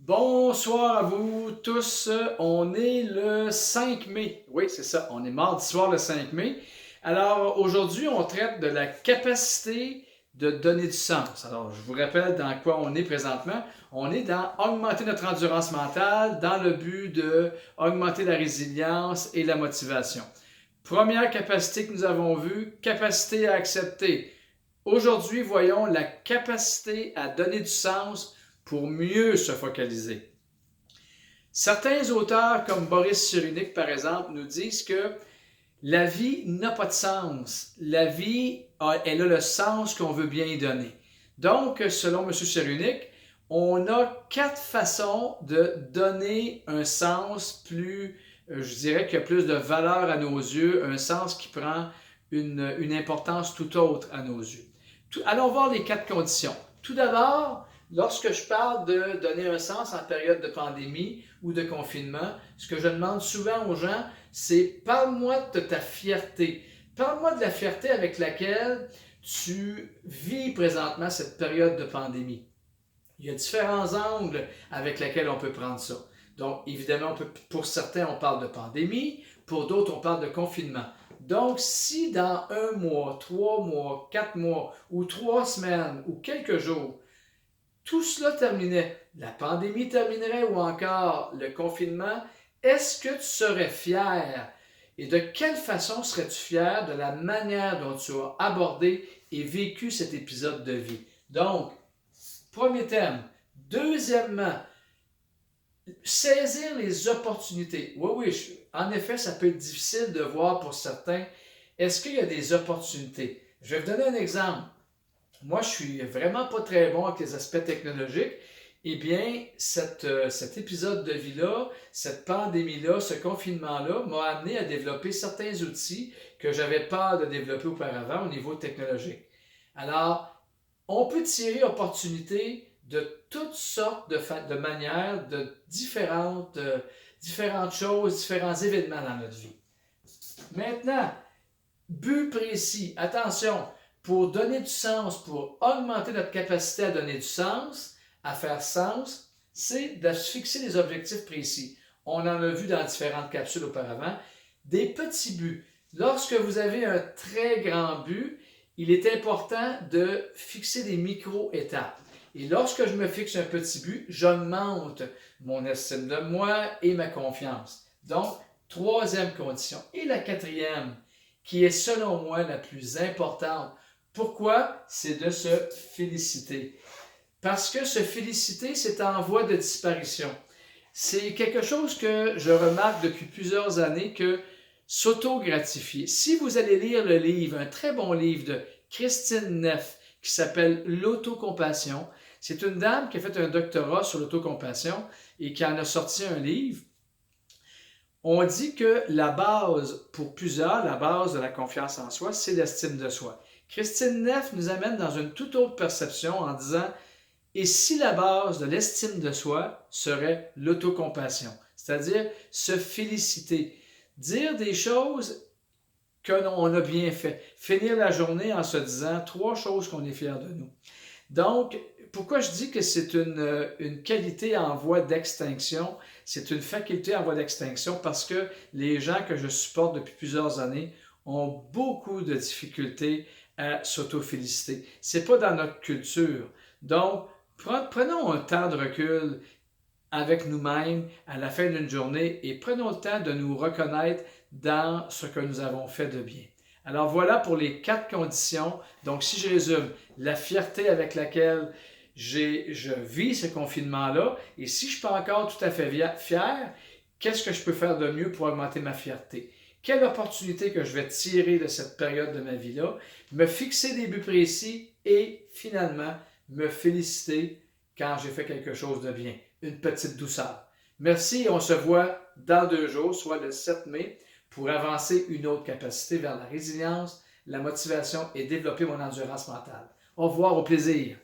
Bonsoir à vous tous. On est le 5 mai. Oui, c'est ça. On est mardi soir le 5 mai. Alors aujourd'hui, on traite de la capacité de donner du sens. Alors, je vous rappelle dans quoi on est présentement. On est dans augmenter notre endurance mentale dans le but de augmenter la résilience et la motivation. Première capacité que nous avons vue, capacité à accepter. Aujourd'hui, voyons la capacité à donner du sens pour mieux se focaliser. Certains auteurs, comme Boris Cyrulnik par exemple, nous disent que la vie n'a pas de sens. La vie, elle a le sens qu'on veut bien y donner. Donc, selon M. Cyrulnik, on a 4 façons de donner un sens plus, je dirais, qui a plus de valeur à nos yeux, un sens qui prend une importance tout autre à nos yeux. Allons voir les 4 conditions. Tout d'abord, lorsque je parle de donner un sens en période de pandémie ou de confinement, ce que je demande souvent aux gens, c'est parle-moi de ta fierté. Parle-moi de la fierté avec laquelle tu vis présentement cette période de pandémie. Il y a différents angles avec lesquels on peut prendre ça. Donc, évidemment, pour certains, on parle de pandémie, pour d'autres, on parle de confinement. Donc, si dans 1 mois, 3 mois, 4 mois, ou 3 semaines, ou quelques jours, tout cela terminait, la pandémie terminerait ou encore le confinement, est-ce que tu serais fier? Et de quelle façon serais-tu fier de la manière dont tu as abordé et vécu cet épisode de vie? Donc, premier thème. Deuxièmement, saisir les opportunités. Oui, en effet, ça peut être difficile de voir pour certains. Est-ce qu'il y a des opportunités? Je vais vous donner un exemple. Moi, je suis vraiment pas très bon avec les aspects technologiques. Eh bien, cet épisode de vie-là, cette pandémie-là, ce confinement-là m'a amené à développer certains outils que j'avais peur de développer auparavant au niveau technologique. Alors, on peut tirer opportunité de toutes sortes de manières, de différentes choses, différents événements dans notre vie. Maintenant, but précis, attention, pour donner du sens, pour augmenter notre capacité à donner du sens, à faire sens, c'est de se fixer des objectifs précis. On en a vu dans différentes capsules auparavant. Des petits buts. Lorsque vous avez un très grand but, il est important de fixer des micro-étapes. Et lorsque je me fixe un petit but, j'augmente mon estime de moi et ma confiance. Donc, troisième condition. Et la quatrième, qui est selon moi la plus importante. Pourquoi? C'est de se féliciter. Parce que se féliciter, c'est en voie de disparition. C'est quelque chose que je remarque depuis plusieurs années que s'auto-gratifier. Si vous allez lire le livre, un très bon livre de Christine Neff qui s'appelle L'autocompassion, c'est une dame qui a fait un doctorat sur l'autocompassion et qui en a sorti un livre. On dit que la base, pour plusieurs, la base de la confiance en soi, c'est l'estime de soi. Christine Neff nous amène dans une toute autre perception en disant « Et si la base de l'estime de soi serait l'autocompassion », c'est-à-dire se féliciter, dire des choses qu'on a bien fait, finir la journée en se disant 3 choses qu'on est fier de nous. Donc, pourquoi je dis que c'est une qualité en voie d'extinction? C'est une faculté en voie d'extinction parce que les gens que je supporte depuis plusieurs années ont beaucoup de difficultés à s'auto-féliciter. Ce n'est pas dans notre culture. Donc, prenons un temps de recul avec nous-mêmes à la fin d'une journée et prenons le temps de nous reconnaître dans ce que nous avons fait de bien. Alors voilà pour les 4 conditions. Donc si je résume, la fierté avec laquelle je vis ce confinement-là, et si je ne suis pas encore tout à fait fier, qu'est-ce que je peux faire de mieux pour augmenter ma fierté? Quelle opportunité que je vais tirer de cette période de ma vie-là? Me fixer des buts précis et finalement me féliciter quand j'ai fait quelque chose de bien. Une petite douceur. Merci et on se voit dans 2 jours, soit le 7 mai, pour avancer une autre capacité vers la résilience, la motivation et développer mon endurance mentale. Au revoir, au plaisir.